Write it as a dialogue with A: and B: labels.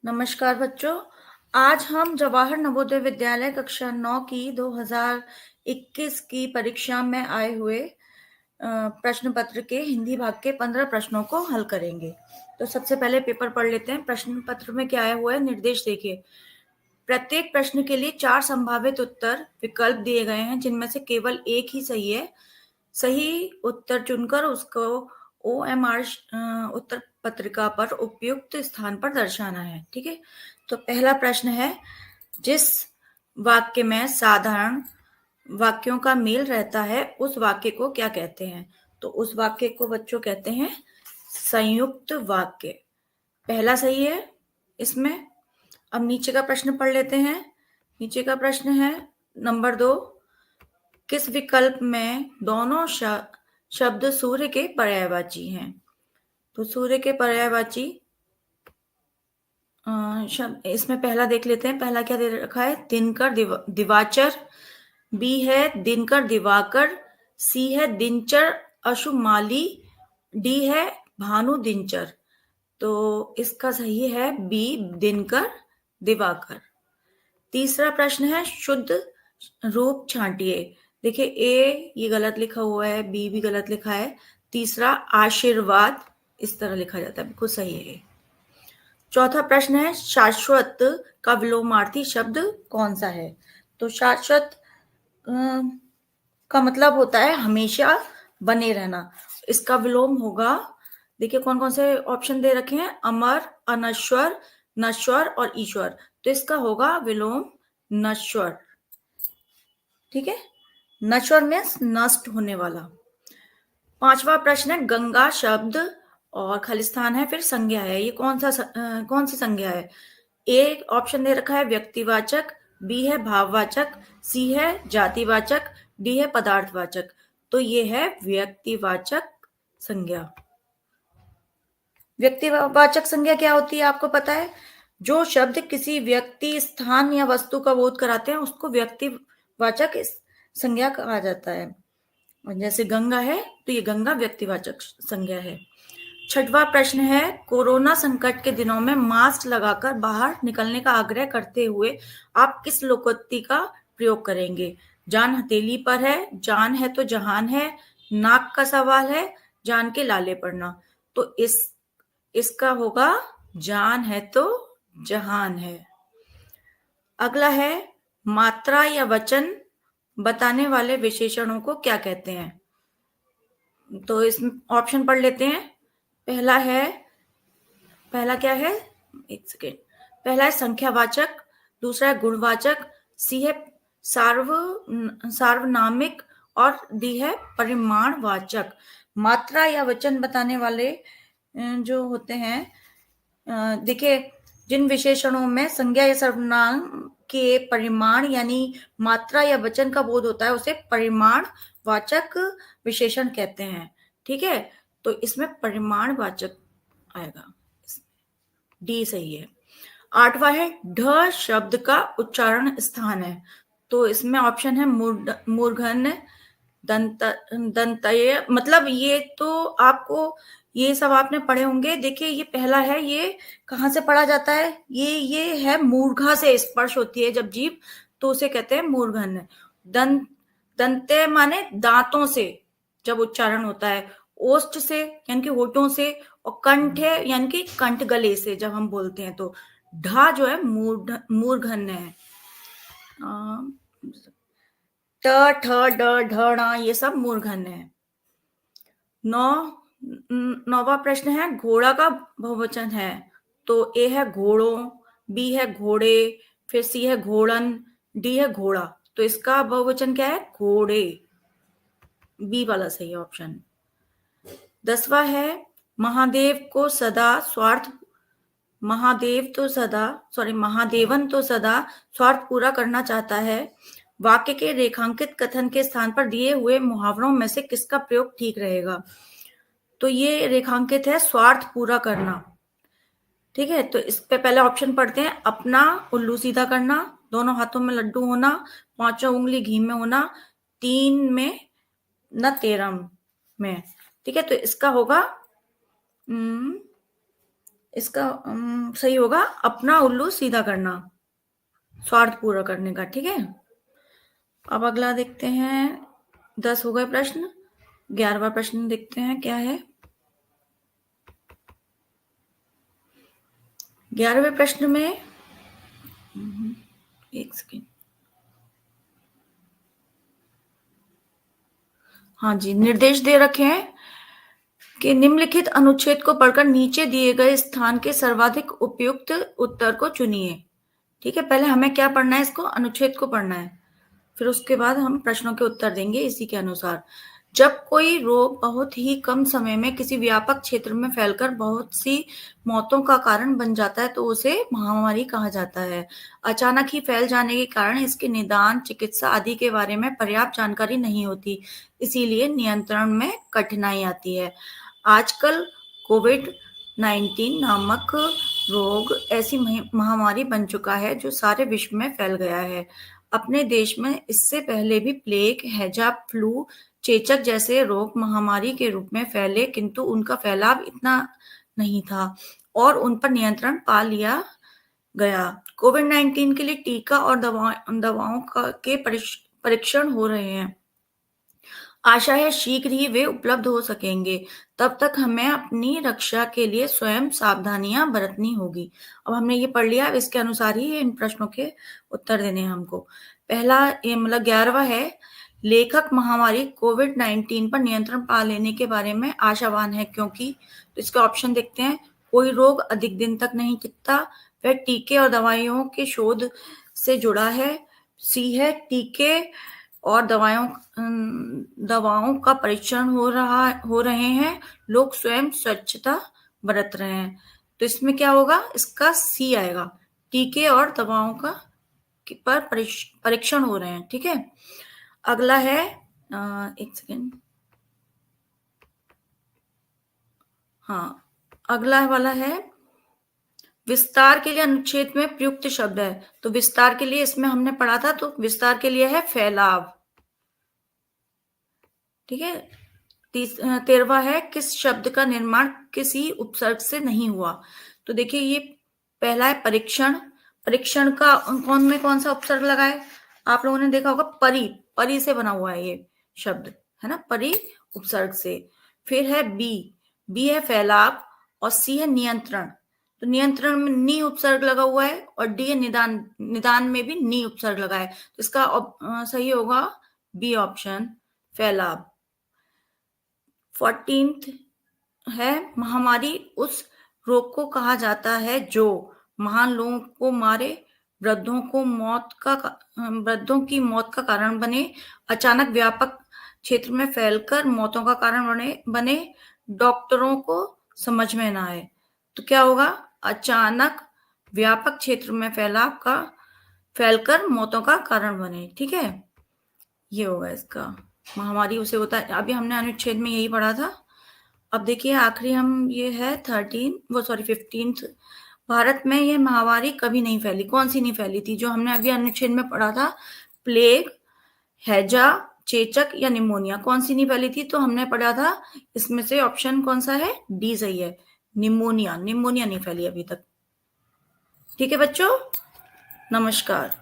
A: नमस्कार बच्चों। आज हम जवाहर नवोदय विद्यालय कक्षा 9 की 2021 की परीक्षा में आए हुए प्रश्न पत्र के हिंदी भाग के 15 प्रश्नों को हल करेंगे। तो सबसे पहले पेपर पढ़ लेते हैं। प्रश्न पत्र में क्या आया हुआ है, निर्देश देखिए। प्रत्येक प्रश्न के लिए 4 संभावित उत्तर विकल्प दिए गए हैं, जिनमें से केवल एक ही सही है। सही उत्तर चुनकर उसको OMR उत्तर पत्रिका पर उपयुक्त स्थान पर दर्शाना है। ठीक है, तो पहला प्रश्न है, जिस वाक्य में साधारण वाक्यों का मेल रहता है उस वाक्य को क्या कहते हैं? तो उस वाक्य को बच्चों कहते हैं संयुक्त वाक्य। पहला सही है इसमें। अब नीचे का प्रश्न पढ़ लेते हैं। नीचे का प्रश्न है नंबर 2, किस विकल्प में दोनों शब्द सूर्य के पर्यायवाची हैं? तो सूर्य के पर्यायवाची शब्द इसमें पहला देख लेते हैं। पहला क्या दे रखा है, दिनकर दिवाकर। बी है दिनकर दिवाकर। सी है दिनचर अशुमाली। डी है भानु दिनचर। तो इसका सही है बी, दिनकर दिवाकर। तीसरा प्रश्न है, शुद्ध रूप छांटिए। देखिए ए ये गलत लिखा हुआ है, बी भी गलत लिखा है। तीसरा आशीर्वाद इस तरह लिखा जाता है, बिल्कुल सही है। चौथा प्रश्न है, शाश्वत का विलोमार्थी शब्द कौन सा है? तो शाश्वत का मतलब होता है हमेशा बने रहना। इसका विलोम होगा, देखिए कौन कौन से ऑप्शन दे रखे हैं, अमर, अनश्वर, नश्वर और ईश्वर। तो इसका होगा विलोम नश्वर। ठीक है, नश्वर मीन्स नष्ट होने वाला। पांचवा प्रश्न है, गंगा शब्द और खलिस्तान है, फिर संज्ञा है। ये कौन सी संज्ञा है? ए ऑप्शन दे रखा है व्यक्तिवाचक, बी है भाववाचक, सी है जातिवाचक, डी है पदार्थवाचक। तो ये है व्यक्तिवाचक संज्ञा। व्यक्तिवाचक संज्ञा क्या होती है आपको पता है? जो शब्द किसी व्यक्ति, स्थान या वस्तु का बोध कराते हैं उसको व्यक्तिवाचक संज्ञा कहा जाता है। जैसे गंगा है तो ये गंगा व्यक्तिवाचक संज्ञा है। छठवां प्रश्न है, कोरोना संकट के दिनों में मास्क लगाकर बाहर निकलने का आग्रह करते हुए आप किस लोकोक्ति का प्रयोग करेंगे? जान हथेली पर है, जान है तो जहान है, नाक का सवाल है, जान के लाले पड़ना। तो इसका होगा जान है तो जहान है। अगला है, मात्रा या वचन बताने वाले विशेषणों को क्या कहते हैं? तो इसमें ऑप्शन पढ़ लेते हैं। पहला क्या है, एक सेकेंड। पहला है संख्यावाचक, दूसरा है गुणवाचक, सी है सार्वनामिक और डी है परिमाणवाचक। मात्रा या वचन बताने वाले जो होते हैं, देखिए जिन विशेषणों में संज्ञा या सर्वनाम के परिमाण यानी मात्रा या वचन का बोध होता है उसे परिमाणवाचक विशेषण कहते हैं। ठीक है, तो इसमें परिमाणवाचक आएगा, डी सही है। आठवां है, ढ शब्द का उच्चारण स्थान है। तो इसमें ऑप्शन है मूर्धन्य, दंतय, मतलब ये तो आपको ये सब आपने पढ़े होंगे। देखिए ये पहला है, ये कहाँ से पढ़ा जाता है, ये है मूर्धा से स्पर्श होती है जब जीभ, तो उसे कहते हैं मूर्धन्य। दंते माने दांतों से जब उच्चारण होता है, ओष्ठ से यानी कि होठों से, और कंठ है यानी कि कंठ गले से जब हम बोलते हैं। तो ढा जो है मूर्धन्य है। ट, ठ, ड, ढ, ण ये सब मूर्धन्य है। नौवां प्रश्न है, घोड़ा का बहुवचन है। तो ए है घोड़ों, बी है घोड़े, फिर सी है घोड़न, डी है घोड़ा। तो इसका बहुवचन क्या है, घोड़े। बी वाला सही ऑप्शन। 10वां है, महादेवन तो सदा स्वार्थ पूरा करना चाहता है। वाक्य के रेखांकित कथन के स्थान पर दिए हुए मुहावरों में से किसका प्रयोग ठीक रहेगा? तो ये रेखांकित है स्वार्थ पूरा करना। ठीक है, तो इस पे पहले ऑप्शन पढ़ते हैं। अपना उल्लू सीधा करना, दोनों हाथों में लड्डू होना, पांचों उंगली घी में होना, 3 में न 13 में। ठीक है, तो इसका होगा इसका सही होगा अपना उल्लू सीधा करना, स्वार्थ पूरा करने का। ठीक है, अब अगला देखते हैं। 10 हो गए प्रश्न, 11वां प्रश्न देखते हैं क्या है। 11वें प्रश्न में एक सेकेंड, हाँ जी, निर्देश दे रखे हैं कि निम्नलिखित अनुच्छेद को पढ़कर नीचे दिए गए स्थान के सर्वाधिक उपयुक्त उत्तर को चुनिए। ठीक है, पहले हमें क्या पढ़ना है, इसको अनुच्छेद को पढ़ना है, फिर उसके बाद हम प्रश्नों के उत्तर देंगे इसी के अनुसार। जब कोई रोग बहुत ही कम समय में किसी व्यापक क्षेत्र में फैलकर बहुत सी मौतों का कारण बन जाता है तो उसे महामारी कहा जाता है। अचानक ही फैल जाने के कारण इसके निदान, चिकित्सा आदि के बारे में पर्याप्त जानकारी नहीं होती, इसीलिए नियंत्रण में कठिनाई आती है। आजकल कोविड-19 नामक रोग ऐसी महामारी बन चुका है जो सारे विश्व में फैल गया है। अपने देश में इससे पहले भी प्लेग, हैजा, फ्लू, चेचक जैसे रोग महामारी के रूप में फैले, किंतु उनका फैलाव इतना नहीं था और उन पर नियंत्रण पा लिया गया। कोविड-19 के लिए टीका और दवाओं के परीक्षण हो रहे हैं। आशा है शीघ्र ही वे उपलब्ध हो सकेंगे। तब तक हमें अपनी रक्षा के लिए स्वयं सावधानियां बरतनी होगी। अब हमने ये पढ़ लिया, अब इसके अनुसार ही इन प्रश्नों के उत्तर देने हैं हमको। पहला ये मतलब 11वां है, लेखक महामारी कोविड-19 पर नियंत्रण पा लेने के बारे में आशावान है क्योंकि, तो इसके ऑप्शन देखते हैं। कोई रोग अधिक दिन तक नहीं टिकता, वह टीके और दवाइयों के शोध से जुड़ा है। सी है, टीके और दवाओं का परीक्षण हो रहे हैं, लोग स्वयं स्वच्छता बरत रहे हैं। तो इसमें क्या होगा, इसका सी आएगा, टीके और दवाओं का पर परीक्षण हो रहे हैं। ठीक है, अगला है एक सेकेंड, हाँ, अगला वाला है विस्तार के लिए अनुच्छेद में प्रयुक्त शब्द है। तो विस्तार के लिए इसमें हमने पढ़ा था, तो विस्तार के लिए है फैलाव। ठीक है, 13वां है, किस शब्द का निर्माण किसी उपसर्ग से नहीं हुआ। तो देखिए ये पहला है परीक्षण। परीक्षण का कौन सा उपसर्ग लगा है, आप लोगों ने देखा होगा, परी, परी से बना हुआ है ये शब्द, है ना, परी उपसर्ग से। फिर है बी, बी है फैलाव, और सी है नियंत्रण। तो नियंत्रण में नी उपसर्ग लगा हुआ है, और डी है निदान, निदान में भी नी उपसर्ग लगा है। तो इसका सही होगा बी ऑप्शन, फैलाव। 14th है, महामारी उस रोग को कहा जाता है जो महान लोगों को मारे, वृद्धों की मौत का कारण बने, अचानक व्यापक क्षेत्र में फैलकर मौतों का कारण बने, डॉक्टरों को समझ में ना आए। तो क्या होगा, अचानक व्यापक क्षेत्र में फैलकर मौतों का कारण बने। ठीक है, ये होगा इसका, महामारी उसे होता है। अभी हमने अनुच्छेद में यही पढ़ा था। अब देखिए आखिरी हम ये है 15th, भारत में ये महामारी कभी नहीं फैली। कौन सी नहीं फैली थी, जो हमने अभी अनुच्छेद में पढ़ा था, प्लेग, हैजा, चेचक या निमोनिया, कौन सी नहीं फैली थी। तो हमने पढ़ा था इसमें से ऑप्शन कौन सा है, डी सही है, निमोनिया नहीं फैली अभी तक। ठीक है बच्चों, नमस्कार।